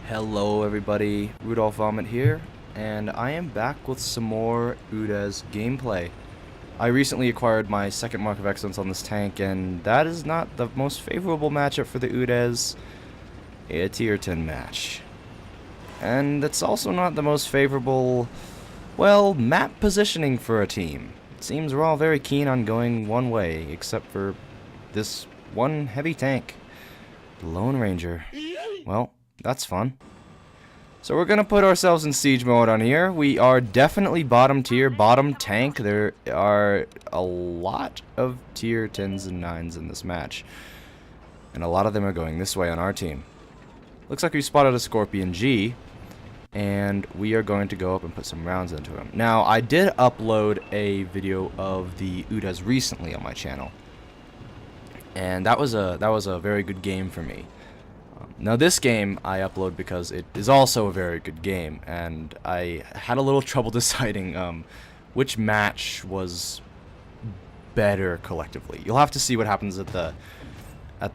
Hello everybody, Rudolph Vomit here, and I am back with some more UDES gameplay. I recently acquired my second Mark of Excellence on this tank, and that is not the most favorable matchup for the UDES, a tier 10 match. And it's also not the most favorable, well, map positioning for a team. It seems we're all very keen on going one way, except for this one heavy tank, the Lone Ranger. Well, that's fun. So we're going to put ourselves in siege mode on here. We are definitely bottom tier, bottom tank. There are a lot of tier 10s and 9s in this match. And a lot of them are going this way on our team. Looks like we spotted a Scorpion G. And we are going to go up and put some rounds into him. Now, I did upload a video of the UDES recently on my channel. And that was a very good game for me. Now this game I upload because it is also a very good game, and I had a little trouble deciding which match was better collectively. You'll have to see what happens at the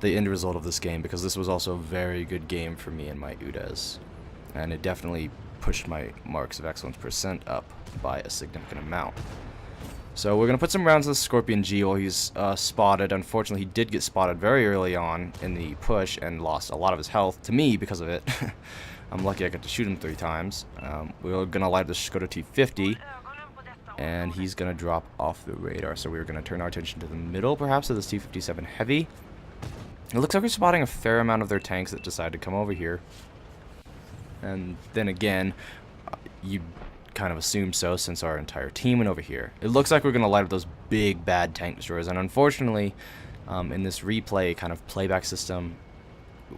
end result of this game, because this was also a very good game for me in my UDES, and it definitely pushed my Marks of Excellence % up by a significant amount. So we're going to put some rounds of the Scorpion G while he's spotted. Unfortunately, he did get spotted very early on in the push and lost a lot of his health to me because of it. I'm lucky I got to shoot him 3 times. We're going to light the Skoda T50, and he's going to drop off the radar. So we're going to turn our attention to the middle, perhaps, of this T57 Heavy. It looks like we're spotting a fair amount of their tanks that decide to come over here. And then again, you kind of assume so, since our entire team went over here. It looks like we're going to light up those big bad tank destroyers, and unfortunately in this replay kind of playback system,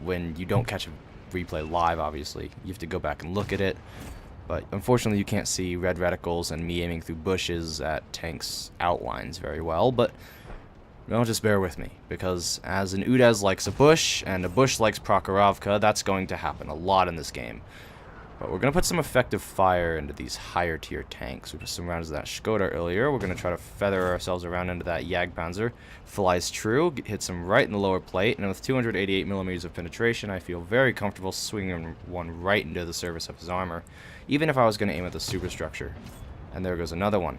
when you don't catch a replay live, obviously you have to go back and look at it, but unfortunately you can't see red reticles and me aiming through bushes at tanks outlines very well. But don't just bear with me, because as an UDES likes a bush and a bush likes Prokhorovka, that's going to happen a lot in this game. But we're going to put some effective fire into these higher tier tanks. We put some rounds of that Skoda earlier. We're going to try to feather ourselves around into that Jagdpanzer. Flies true, hits him right in the lower plate, and with 288mm of penetration, I feel very comfortable swinging one right into the surface of his armor, even if I was going to aim at the superstructure. And there goes another one.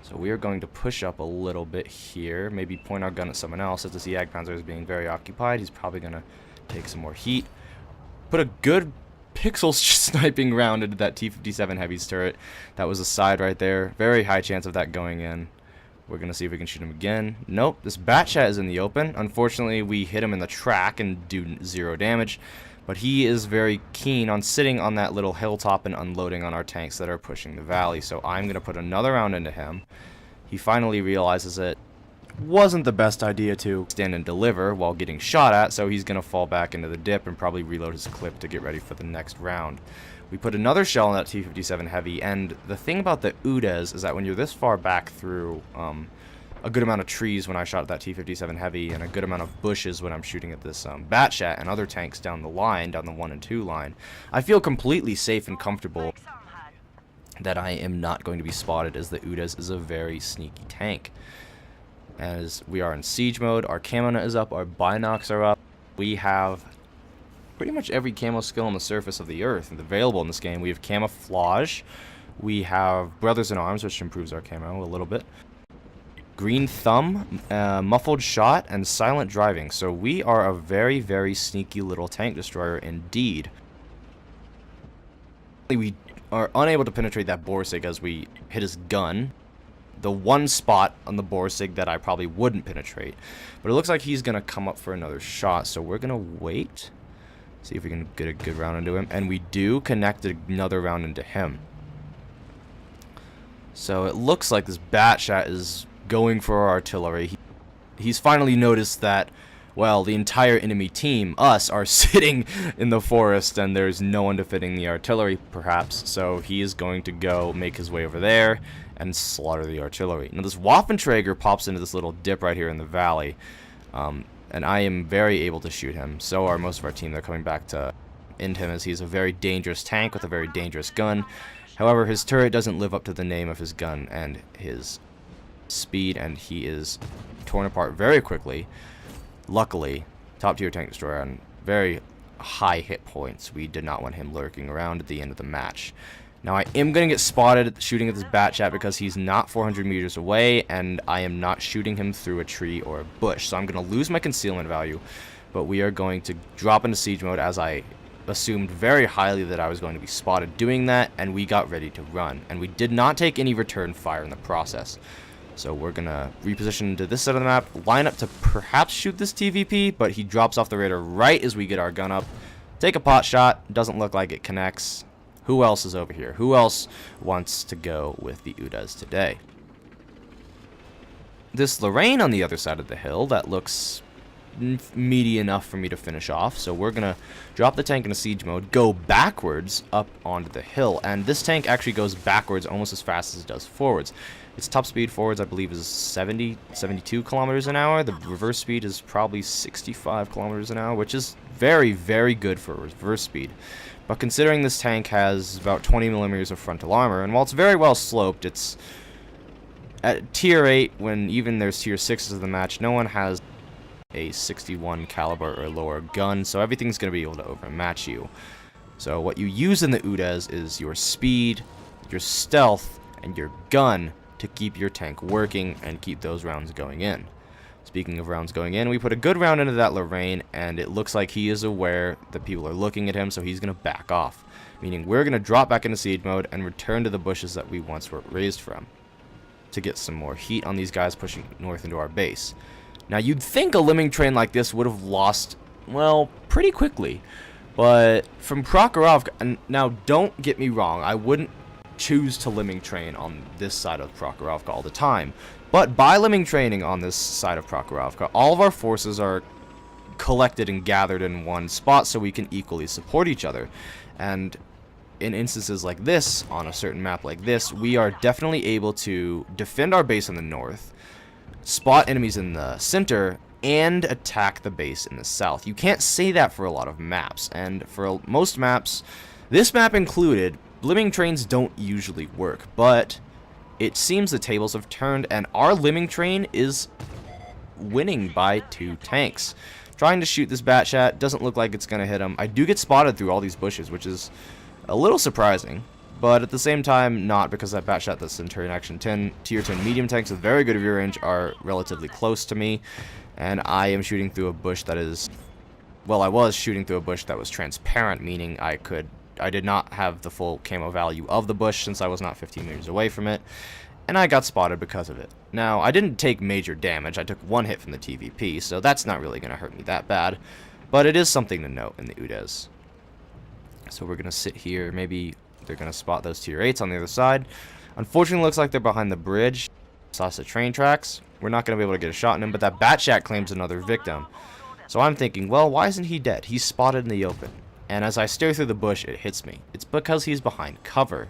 So we are going to push up a little bit here, maybe point our gun at someone else. As this Jagdpanzer is being very occupied, he's probably going to take some more heat. Put a good pixel sniping round into that T57 Heavy's turret. That was a side right there. Very high chance of that going in. We're going to see if we can shoot him again. Nope, this Batchat is in the open. Unfortunately, we hit him in the track and do 0 damage. But he is very keen on sitting on that little hilltop and unloading on our tanks that are pushing the valley. So I'm going to put another round into him. He finally realizes it wasn't the best idea to stand and deliver while getting shot at, so he's going to fall back into the dip and probably reload his clip to get ready for the next round. We put another shell in that T57 Heavy, and the thing about the UDES is that when you're this far back through a good amount of trees when I shot at that T57 Heavy, and a good amount of bushes when I'm shooting at this Batchat and other tanks down the line, down the 1 and 2 line, I feel completely safe and comfortable that I am not going to be spotted, as the UDES is a very sneaky tank. As we are in siege mode, our camo is up, our binocs are up. We have pretty much every camo skill on the surface of the earth available in this game. We have camouflage, we have Brothers in Arms, which improves our camo a little bit, green thumb, muffled shot, and silent driving. So we are a very, very sneaky little tank destroyer indeed. We are unable to penetrate that Borsig as we hit his gun. The one spot on the Borsig that I probably wouldn't penetrate. But it looks like he's going to come up for another shot, so we're going to wait. See if we can get a good round into him. And we do connect another round into him. So it looks like this Batchat is going for our artillery. He's finally noticed that, well, the entire enemy team, us, are sitting in the forest and there's no one defending the artillery, perhaps. So he is going to go make his way over there and slaughter the artillery. Now this Waffenträger pops into this little dip right here in the valley, and I am very able to shoot him. So are most of our team. They're coming back to end him, as he's a very dangerous tank with a very dangerous gun. However, his turret doesn't live up to the name of his gun and his speed, and he is torn apart very quickly. Luckily, top tier tank destroyer, and very high hit points. We did not want him lurking around at the end of the match. Now I am going to get spotted shooting at this bat chat because he's not 400 meters away, and I am not shooting him through a tree or a bush. So I'm going to lose my concealment value, but we are going to drop into siege mode, as I assumed very highly that I was going to be spotted doing that, and we got ready to run. And we did not take any return fire in the process. So we're going to reposition to this side of the map, line up to perhaps shoot this TVP, but he drops off the radar right as we get our gun up. Take a pot shot, doesn't look like it connects. Who else is over here? Who else wants to go with the UDES today? This Lorraine on the other side of the hill, that looks meaty enough for me to finish off. So we're going to drop the tank into siege mode, go backwards up onto the hill. And this tank actually goes backwards almost as fast as it does forwards. Its top speed forwards, I believe, is 72 kilometers an hour. The reverse speed is probably 65 kilometers an hour, which is very, very good for reverse speed. But considering this tank has about 20 millimeters of frontal armor, and while it's very well sloped, it's at tier 8, when even there's tier 6s of the match, no one has a 61 caliber or lower gun, so everything's going to be able to overmatch you. So what you use in the UDES is your speed, your stealth, and your gun to keep your tank working and keep those rounds going in. Speaking of rounds going in, we put a good round into that Lorraine, and it looks like he is aware that people are looking at him, so he's going to back off. Meaning we're going to drop back into siege mode and return to the bushes that we once were raised from to get some more heat on these guys pushing north into our base. Now, you'd think a limbing train like this would have lost, well, pretty quickly. But from Prokhorovka, and now don't get me wrong, I wouldn't choose to limbing train on this side of Prokhorovka all the time. But by limbing training on this side of Prokhorovka, all of our forces are collected and gathered in one spot so we can equally support each other. And in instances like this, on a certain map like this, we are definitely able to defend our base in the north, spot enemies in the center, and attack the base in the south. You can't say that for a lot of maps, and for most maps, this map included, limbing trains don't usually work, but it seems the tables have turned, and our limbing train is winning by 2 tanks. Trying to shoot this bat chat, doesn't look like it's going to hit him. I do get spotted through all these bushes, which is a little surprising, but at the same time not, because that bat shot, that Centurion Action 10 tier 10 medium tanks with very good view range are relatively close to me, and I am shooting through a bush that is, well, I was shooting through a bush that was transparent, meaning I did not have the full camo value of the bush since I was not 15 meters away from it, and I got spotted because of it. Now, I didn't take major damage. I took 1 hit from the TVP, so that's not really going to hurt me that bad, but it is something to note in the UDES. So we're going to sit here. Maybe they're going to spot those tier 8s on the other side. Unfortunately, it looks like they're behind the bridge. Saw the train tracks. We're not going to be able to get a shot in him, but that Batchat claims another victim. So I'm thinking, well, why isn't he dead? He's spotted in the open. And as I stare through the bush, it hits me. It's because he's behind cover.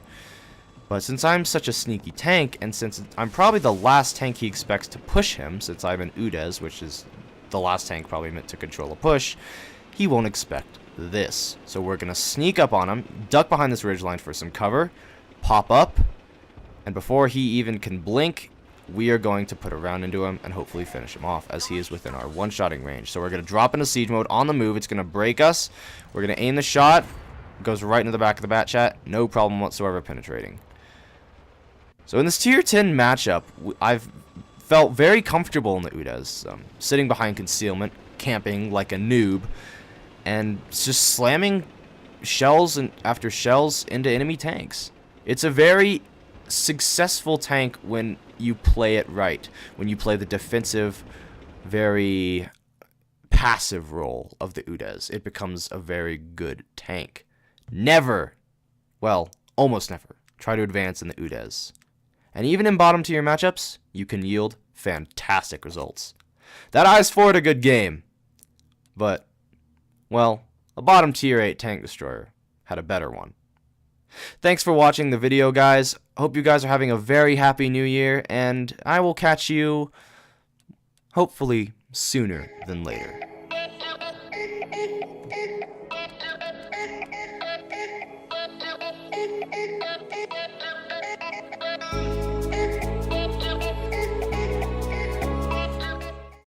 But since I'm such a sneaky tank, and since I'm probably the last tank he expects to push him, since I'm an UDES, which is the last tank probably meant to control a push, he won't expect this. So we're going to sneak up on him, duck behind this ridgeline for some cover, pop up, and before he even can blink, we are going to put a round into him and hopefully finish him off, as he is within our one-shotting range. So we're going to drop into siege mode on the move. It's going to break us. We're going to aim the shot. Goes right into the back of the bat chat. No problem whatsoever penetrating. So in this tier 10 matchup, I've felt very comfortable in the UDES, sitting behind concealment, camping like a noob, and just slamming shells and after shells into enemy tanks. It's a very successful tank when you play it right, when you play the defensive, very passive role of the UDES. It becomes a very good tank. Never, well, almost never, try to advance in the UDES. And even in bottom tier matchups, you can yield fantastic results. That eyes forward a good game, but, well, a bottom tier 8 tank destroyer had a better one. Thanks for watching the video, guys. Hope you guys are having a very happy new year, and I will catch you hopefully sooner than later.